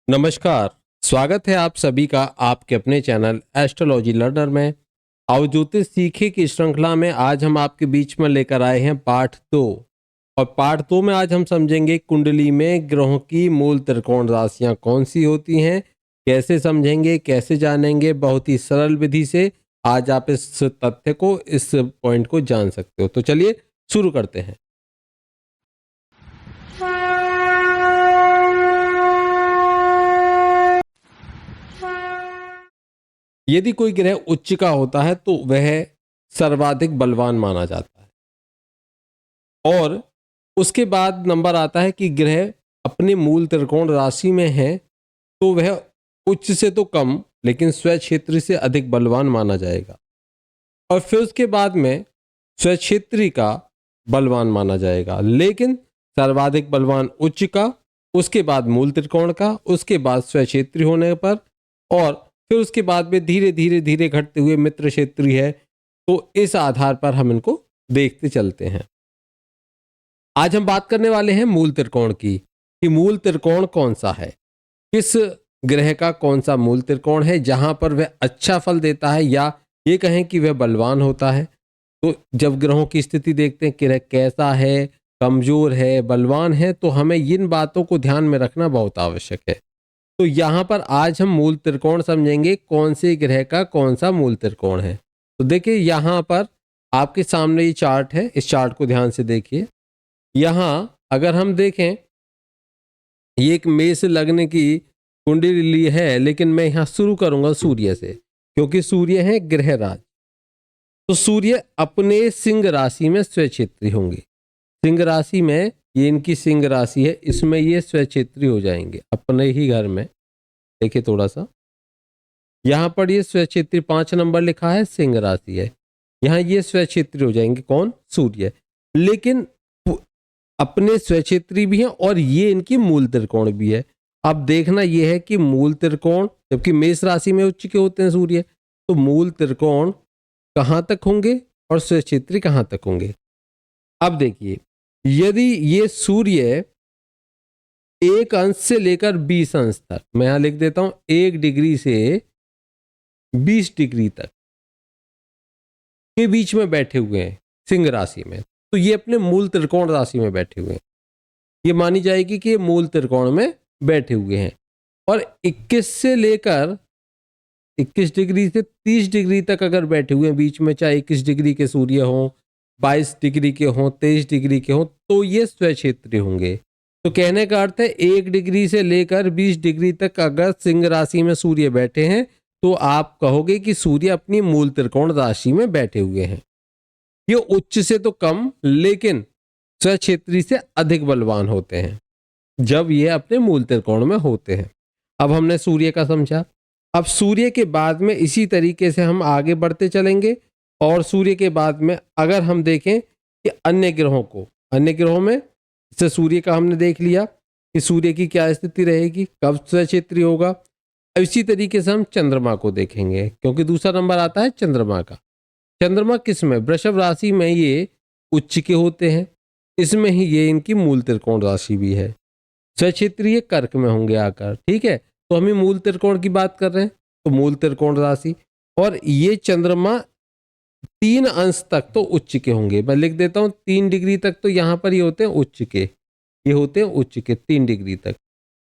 नमस्कार। स्वागत है आप सभी का आपके अपने चैनल एस्ट्रोलॉजी लर्नर में। आओ ज्योतिष सीखे की श्रृंखला में आज हम आपके बीच में लेकर आए हैं पार्ट 2। और पार्ट 2 में आज हम समझेंगे कुंडली में ग्रहों की मूल त्रिकोण राशियां कौन सी होती हैं, कैसे समझेंगे, कैसे जानेंगे। बहुत ही सरल विधि से आज आप इस तथ्य को, इस पॉइंट को जान सकते हो। तो चलिए शुरू करते हैं। यदि कोई ग्रह उच्च का होता है तो वह सर्वाधिक बलवान माना जाता है। और उसके बाद नंबर आता है कि ग्रह अपने मूल त्रिकोण राशि में है तो वह उच्च से तो कम लेकिन स्वक्षेत्री से अधिक बलवान माना जाएगा। और फिर उसके बाद में स्वक्षेत्री का बलवान माना जाएगा, लेकिन सर्वाधिक बलवान उच्च का, उसके बाद मूल त्रिकोण का, उसके बाद स्वक्षेत्री होने पर, और फिर उसके बाद में धीरे धीरे धीरे घटते हुए मित्र क्षेत्री है। तो इस आधार पर हम इनको देखते चलते हैं। आज हम बात करने वाले हैं मूल त्रिकोण की, कि मूल त्रिकोण कौन सा है, किस ग्रह का कौन सा मूल त्रिकोण है जहां पर वह अच्छा फल देता है, या ये कहें कि वह बलवान होता है। तो जब ग्रहों की स्थिति देखते हैं, ग्रह कैसा है, कमजोर है, बलवान है, तो हमें इन बातों को ध्यान में रखना बहुत आवश्यक है। तो यहां पर आज हम मूल त्रिकोण समझेंगे, कौन से ग्रह का कौन सा मूल त्रिकोण है। तो देखिए यहां पर आपके सामने ये चार्ट है, इस चार्ट को ध्यान से देखिए। यहां अगर हम देखें, ये एक मेष लग्न की कुंडली है, लेकिन मैं यहां शुरू करूंगा सूर्य से, क्योंकि सूर्य है ग्रहराज। तो सूर्य अपने सिंह राशि में स्वक्षेत्री होंगे। सिंह राशि में, ये इनकी सिंह राशि है, इसमें ये स्वक्षेत्री हो जाएंगे अपने ही घर में। देखिए थोड़ा सा, यहां पर ये स्वक्षेत्री 5 नंबर लिखा है, सिंह राशि है, यहां ये स्वक्षेत्री हो जाएंगे। कौन? सूर्य। लेकिन अपने स्वक्षेत्री भी हैं और ये इनकी मूल त्रिकोण भी है। अब देखना यह है कि मूल त्रिकोण, जबकि मेष राशि में उच्च के होते हैं सूर्य, तो मूल त्रिकोण कहां तक होंगे और स्वक्षेत्री कहां तक होंगे। अब देखिए, यदि ये सूर्य 1 अंश से लेकर 20 अंश तक, मैं यहां लिख देता हूं 1 डिग्री से 20 डिग्री तक के बीच में बैठे हुए हैं सिंह राशि में, तो ये अपने मूल त्रिकोण राशि में बैठे हुए हैं। ये मानी जाएगी कि ये मूल त्रिकोण में बैठे हुए हैं। और 21 से लेकर 21 डिग्री से 30 डिग्री तक अगर बैठे हुए हैं बीच में, चाहे 21 डिग्री के सूर्य हों, 22 डिग्री के हों, 23 डिग्री के हों, तो ये स्वक्षेत्री होंगे। तो कहने का अर्थ है 1 डिग्री से लेकर 20 डिग्री तक अगर सिंह राशि में सूर्य बैठे हैं तो आप कहोगे कि सूर्य अपनी मूल त्रिकोण राशि में बैठे हुए हैं। ये उच्च से तो कम लेकिन स्वक्षेत्री से अधिक बलवान होते हैं जब ये अपने मूल त्रिकोण में होते हैं। अब हमने सूर्य का समझा। अब सूर्य के बाद में इसी तरीके से हम आगे बढ़ते चलेंगे, और सूर्य के बाद में अगर हम देखें कि अन्य ग्रहों को, अन्य ग्रहों में जैसे सूर्य का हमने देख लिया कि सूर्य की क्या स्थिति रहेगी, कब स्वक्षेत्री होगा। इसी तरीके से हम चंद्रमा को देखेंगे, क्योंकि दूसरा नंबर आता है चंद्रमा का। चंद्रमा किस में? वृषभ राशि में ये उच्च के होते हैं, इसमें ही ये इनकी मूल त्रिकोण राशि भी है। स्वक्षेत्रीय कर्क में होंगे आकर, ठीक है। तो हम मूल त्रिकोण की बात कर रहे हैं, तो मूल त्रिकोण राशि, और ये चंद्रमा 3 अंश तक तो उच्च के होंगे। मैं लिख देता हूं 3 डिग्री तक तो यहां पर ये होते हैं उच्च के, ये होते हैं उच्च के 3 डिग्री तक।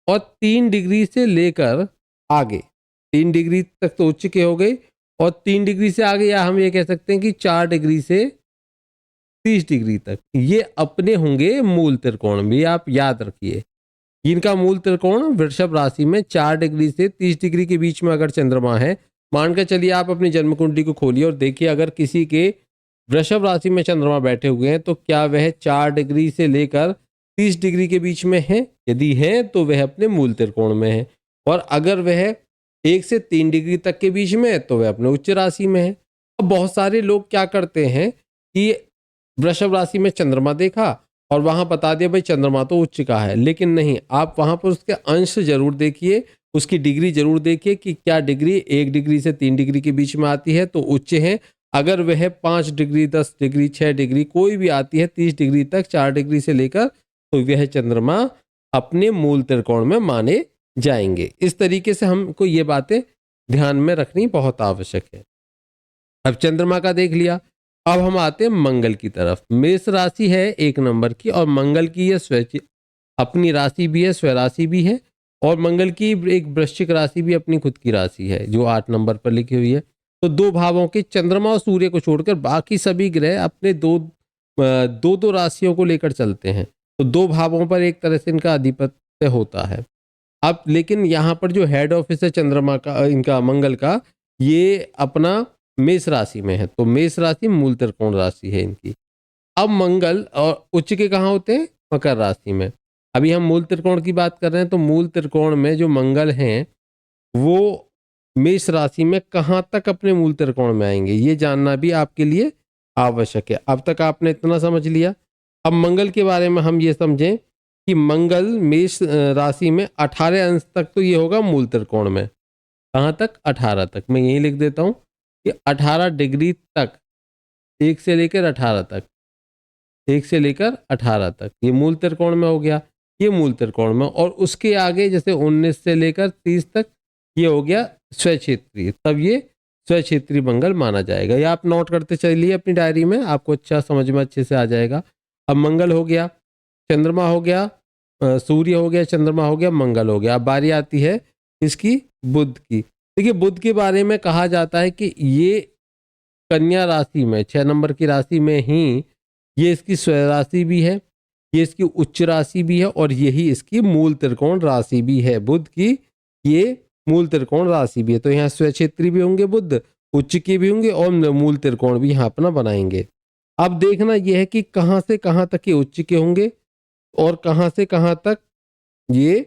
और 3 डिग्री से लेकर आगे, 3 डिग्री तक तो उच्च के हो गए, और 3 डिग्री से आगे या हम ये कह सकते हैं कि 4 डिग्री से 30 डिग्री तक ये अपने होंगे मूल त्रिकोण भी। आप याद रखिए, इनका मूल त्रिकोण वृषभ राशि में 4 डिग्री से 30 डिग्री के बीच में अगर चंद्रमा है, मान कर चलिए आप अपनी जन्म कुंडली को खोलिए और देखिए अगर किसी के वृषभ राशि में चंद्रमा बैठे हुए हैं तो क्या वह 4 डिग्री से लेकर 30 डिग्री के बीच में है। यदि है तो वह अपने मूल त्रिकोण में है, और अगर वह 1 से 3 डिग्री तक के बीच में है तो वह अपने उच्च राशि में है। अब बहुत सारे लोग क्या करते हैं कि वृषभ राशि में चंद्रमा देखा और वहां बता दिया भाई चंद्रमा तो उच्च का है, लेकिन नहीं, आप वहां पर उसके अंश जरूर देखिए, उसकी डिग्री जरूर देखिए कि क्या डिग्री 1 डिग्री से 3 डिग्री के बीच में आती है तो उच्च है। अगर वह 5 डिग्री, 10 डिग्री, 6 डिग्री कोई भी आती है, 30 डिग्री तक, 4 डिग्री से लेकर, तो वह चंद्रमा अपने मूल त्रिकोण में माने जाएंगे। इस तरीके से हमको ये बातें ध्यान में रखनी बहुत आवश्यक है। अब चंद्रमा का देख लिया, अब हम आते हैं मंगल की तरफ। मेष राशि है 1 नंबर की, और मंगल की ये स्व अपनी राशि भी है, स्वराशि भी है, और मंगल की एक वृश्चिक राशि भी अपनी खुद की राशि है जो 8 नंबर पर लिखी हुई है। तो 2 भावों के चंद्रमा और सूर्य को छोड़कर बाकी सभी ग्रह अपने दो राशियों को लेकर चलते हैं। तो 2 भावों पर एक तरह से इनका आधिपत्य होता है। अब लेकिन यहाँ पर जो हेड ऑफिस है चंद्रमा का, इनका मंगल का, ये अपना मेष राशि में है। तो मेष राशि मूल त्रिकोण राशि है इनकी। अब मंगल और उच्च के कहाँ होते हैं? मकर राशि में। अभी हम मूल त्रिकोण की बात कर रहे हैं, तो मूल त्रिकोण में जो मंगल हैं वो मेष राशि में कहाँ तक अपने मूल त्रिकोण में आएंगे, ये जानना भी आपके लिए आवश्यक है। अब तक आपने इतना समझ लिया। अब मंगल के बारे में हम ये समझें कि मंगल मेष राशि में 18 अंश तक तो ये होगा मूल त्रिकोण में। कहाँ तक? 18 तक। मैं यही लिख देता हूँ कि 18 डिग्री तक, 1 से लेकर 18 तक, 1 से लेकर 18 तक ये मूल त्रिकोण में हो गया, ये मूल त्रिकोण में। और उसके आगे जैसे 19 से लेकर 30 तक ये हो गया स्वक्षेत्रीय, तब ये स्वक्षेत्रीय मंगल माना जाएगा। या आप नोट करते चलिए अपनी डायरी में, आपको अच्छा समझ में अच्छे से आ जाएगा। अब मंगल हो गया, चंद्रमा हो गया, सूर्य हो गया, चंद्रमा हो गया, मंगल हो गया। अब बारी आती है इसकी बुध की। देखिए बुध के बारे में कहा जाता है कि ये कन्या राशि में, 6 नंबर की राशि में ही ये इसकी स्वराशि भी है, ये इसकी उच्च राशि भी है, और यही इसकी मूल त्रिकोण राशि भी है। बुध की ये मूल त्रिकोण राशि भी है। तो यहाँ स्वक्षेत्री भी होंगे बुध, उच्च के भी होंगे, और मूल त्रिकोण भी यहाँ अपना बनाएंगे। अब देखना यह है कि कहाँ से कहाँ तक ये उच्च के होंगे और कहाँ से कहाँ तक ये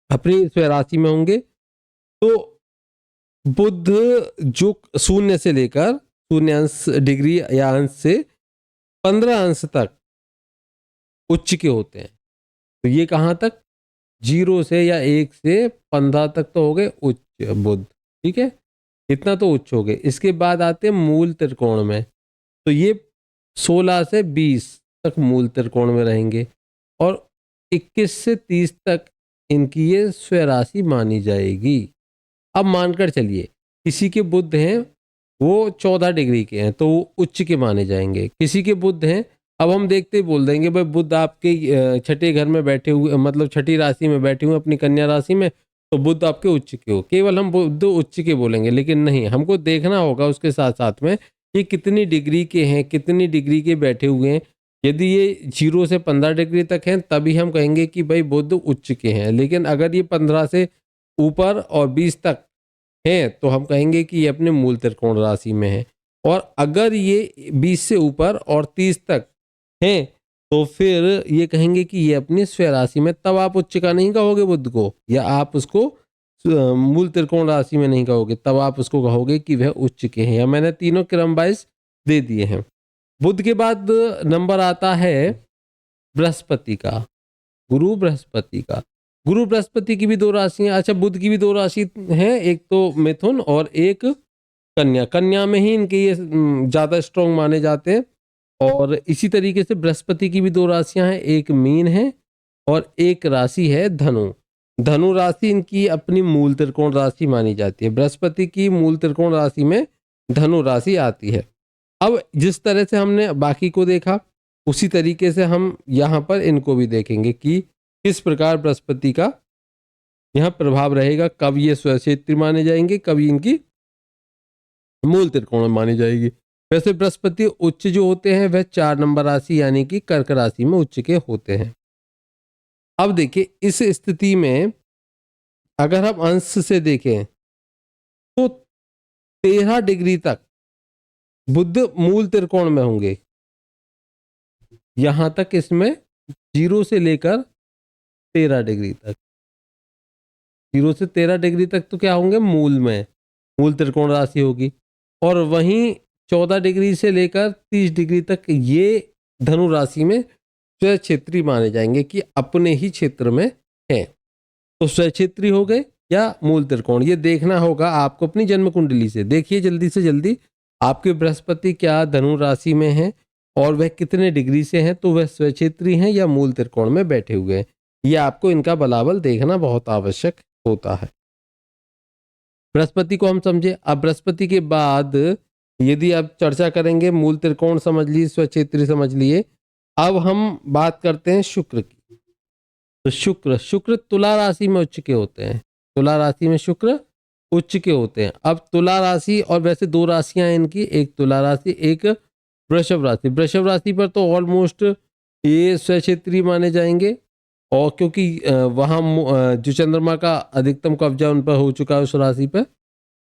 अपनी स्वराशि में होंगे। तो बुध जो 0 से लेकर 0 अंश डिग्री या अंश से 15 अंश तक उच्च के होते हैं। तो ये कहाँ तक? 0 से या 1 से 15 तक तो हो गए उच्च बुध, ठीक है, इतना तो उच्च हो गए। इसके बाद आते हैं मूल त्रिकोण में, तो ये 16 से 20 तक मूल त्रिकोण में रहेंगे, और 21 से 30 तक इनकी ये स्वराशि मानी जाएगी। अब मानकर चलिए किसी के बुध हैं वो 14 डिग्री के हैं तो वो उच्च के माने जाएंगे। किसी के बुध हैं, अब हम देखते ही बोल देंगे भाई बुध आपके छठे घर में बैठे हुए, मतलब छठी राशि में बैठे हुए अपनी कन्या राशि में, तो बुध आपके उच्च के हो, केवल हम बुध उच्च के बोलेंगे। लेकिन नहीं, हमको देखना होगा उसके साथ साथ में ये कितनी डिग्री के हैं, कितनी डिग्री के बैठे हुए हैं। यदि ये 0 से 15 डिग्री तक हैं तभी हम कहेंगे कि भाई बुध उच्च के हैं। लेकिन अगर ये 15 से ऊपर और 20 तक हैं तो हम कहेंगे कि ये अपने मूल त्रिकोण राशि में है। और अगर ये 20 से ऊपर और 30 तक हैं तो फिर ये कहेंगे कि ये अपनी स्वराशि में। तब आप उच्च का नहीं कहोगे बुध को, या आप उसको मूल त्रिकोण राशि में नहीं कहोगे, तब आप उसको कहोगे कि वह उच्च के हैं। या मैंने तीनों क्रम वाइज दे दिए हैं। बुध के बाद नंबर आता है बृहस्पति का, गुरु बृहस्पति का। गुरु बृहस्पति की भी 2 राशियां, अच्छा बुध की भी 2 राशि हैं, एक तो मिथुन और एक कन्या। कन्या में ही इनके ये ज्यादा स्ट्रॉन्ग माने जाते हैं। और इसी तरीके से बृहस्पति की भी 2 राशियां हैं, एक मीन है और एक राशि है धनु। धनु राशि इनकी अपनी मूल त्रिकोण राशि मानी जाती है। बृहस्पति की मूल त्रिकोण राशि में धनु राशि आती है। अब जिस तरह से हमने बाकी को देखा उसी तरीके से हम यहाँ पर इनको भी देखेंगे कि किस प्रकार बृहस्पति का यहाँ प्रभाव रहेगा, कब ये स्वक्षेत्री माने जाएंगे, कब इनकी मूल त्रिकोण मानी जाएगी। वैसे बृहस्पति उच्च जो होते हैं वह 4 नंबर राशि यानी कि कर्क राशि में उच्च के होते हैं। अब देखिए इस स्थिति में अगर हम अंश से देखें तो 13 डिग्री तक बुध मूल त्रिकोण में होंगे। यहां तक इसमें 0 से लेकर 13 डिग्री तक, 0 से 13 डिग्री तक तो क्या होंगे? मूल में, मूल त्रिकोण राशि होगी। और वहीं 14 डिग्री से लेकर 30 डिग्री तक ये धनु राशि में स्वक्षेत्री माने जाएंगे कि अपने ही क्षेत्र में हैं। तो स्वक्षेत्री हो गए या मूल त्रिकोण, ये देखना होगा आपको अपनी जन्म कुंडली से। देखिए जल्दी से जल्दी आपके बृहस्पति क्या धनु राशि में हैं और वह कितने डिग्री से हैं, तो वह स्वक्षेत्री हैं या मूल त्रिकोण में बैठे हुए हैं। ये आपको इनका बलाबल देखना बहुत आवश्यक होता है। बृहस्पति को हम समझे। अब बृहस्पति के बाद यदि आप चर्चा करेंगे, मूल त्रिकोण समझ लिए, स्वक्षेत्री समझ लिए, अब हम बात करते हैं शुक्र की। तो शुक्र तुला राशि में उच्च के होते हैं। तुला राशि में शुक्र उच्च के होते हैं। अब तुला राशि, और वैसे दो राशियां हैं इनकी, एक तुला राशि, एक वृषभ राशि। वृषभ राशि पर तो ऑलमोस्ट ये स्वक्षेत्री माने जाएंगे, और क्योंकि वहाँ जो चंद्रमा का अधिकतम कब्जा उन पर हो चुका है उस राशि पर।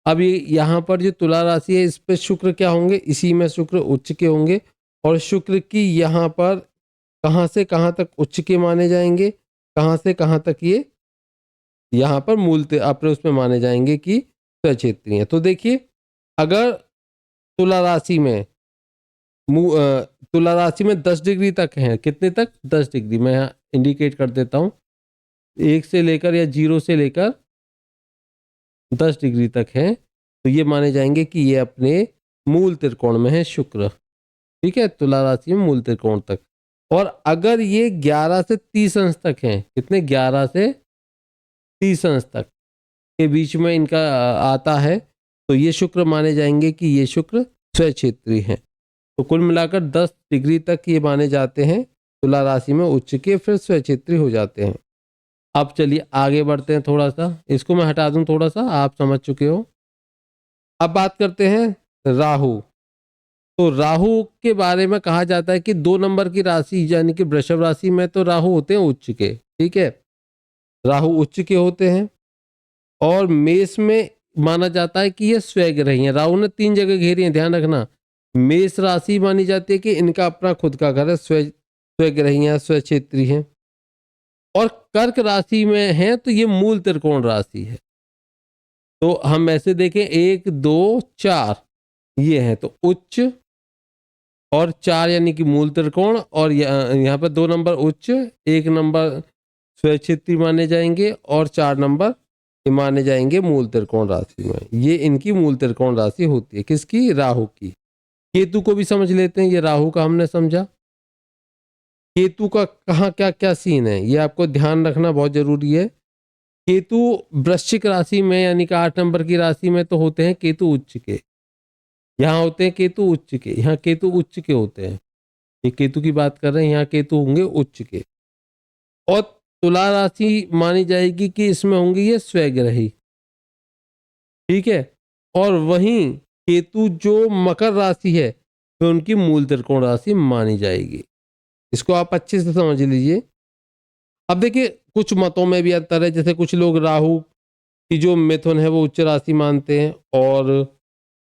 अब ये यहाँ पर जो तुला राशि है, इस पर शुक्र क्या होंगे, इसी में शुक्र उच्च के होंगे। और शुक्र की यहाँ पर कहाँ से कहाँ तक उच्च के माने जाएंगे, कहाँ से कहाँ तक ये यहाँ पर मूल अपने उसमें माने जाएंगे कि स्वक्षेत्री हैं। तो देखिए, अगर तुला राशि में तुला राशि में 10 डिग्री तक है, कितने तक, 10 डिग्री, मैं यहाँ इंडिकेट कर देता हूँ, 1 से लेकर या 0 से लेकर 10 डिग्री तक है, तो ये माने जाएंगे कि ये अपने मूल त्रिकोण में है शुक्र। ठीक है, तुला राशि में मूल त्रिकोण तक। और अगर ये 11 से 30 अंश तक हैं, कितने, 11 से 30 अंश तक के बीच में इनका आता है, तो ये शुक्र माने जाएंगे कि ये शुक्र स्वक्षेत्री हैं। तो कुल मिलाकर 10 डिग्री तक ये माने जाते हैं तुला राशि में उच्च के, फिर स्वक्षेत्री हो जाते हैं। अब चलिए आगे बढ़ते हैं थोड़ा सा, इसको मैं हटा दूं थोड़ा सा, आप समझ चुके हो। अब बात करते हैं राहु। तो राहु के बारे में कहा जाता है कि 2 नंबर की राशि यानी कि वृषभ राशि में तो राहु होते हैं उच्च के। ठीक है, राहु उच्च के होते हैं। और मेष में माना जाता है कि ये स्वग्रही हैं। राहु ने 3 जगह घेरी हैं, ध्यान रखना। मेष राशि मानी जाती है कि इनका अपना खुद का घर है, स्वग्रही हैं, स्वक्षेत्री हैं। और कर्क राशि में है तो ये मूल त्रिकोण राशि है। तो हम ऐसे देखें, 1 2 4 ये है, तो उच्च और 4 यानी कि मूल त्रिकोण, और यहाँ पर 2 नंबर उच्च, 1 नंबर स्वक्षेत्री माने जाएंगे, और 4 नंबर माने जाएंगे मूल त्रिकोण राशि में। ये इनकी मूल त्रिकोण राशि होती है, किसकी, राहु की। केतु को भी समझ लेते हैं, ये राहु का हमने समझा। केतु का कहाँ क्या क्या सीन है, ये आपको ध्यान रखना बहुत जरूरी है। केतु वृश्चिक राशि में यानी कि 8 नंबर की राशि में तो होते हैं केतु उच्च के। यहाँ होते हैं केतु उच्च के, यहाँ केतु उच्च के होते हैं। ये केतु की बात कर रहे हैं, यहाँ केतु होंगे उच्च के। और तुला राशि मानी जाएगी कि इसमें होंगे ये स्वग्रही। ठीक है, और वहीं केतु जो मकर राशि है तो उनकी मूल त्रिकोण राशि मानी जाएगी। इसको आप अच्छे से समझ लीजिए। अब देखिए, कुछ मतों में भी अंतर है, जैसे कुछ लोग राहु की जो मिथुन है वो उच्च राशि मानते हैं, और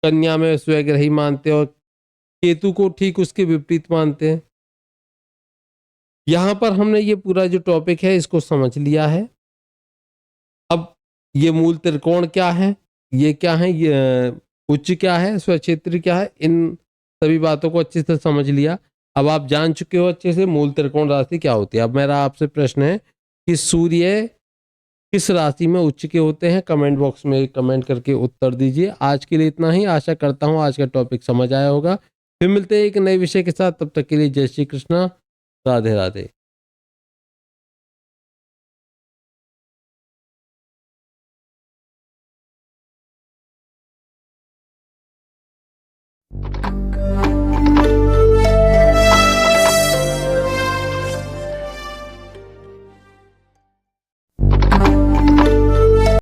कन्या में स्वग्रही मानते हैं, और केतु को ठीक उसके विपरीत मानते हैं। यहां पर हमने ये पूरा जो टॉपिक है इसको समझ लिया है। अब ये मूल त्रिकोण क्या है, ये क्या है, ये उच्च क्या है, स्वक्षेत्री क्या है, इन सभी बातों को अच्छे से समझ लिया। अब आप जान चुके हो अच्छे से मूल त्रिकोण राशि क्या होती है। अब मेरा आपसे प्रश्न है कि सूर्य किस राशि में उच्च के होते हैं, कमेंट बॉक्स में कमेंट करके उत्तर दीजिए। आज के लिए इतना ही, आशा करता हूँ आज का टॉपिक समझ आया होगा। फिर मिलते हैं एक नए विषय के साथ, तब तक के लिए जय श्री कृष्णा, राधे राधे।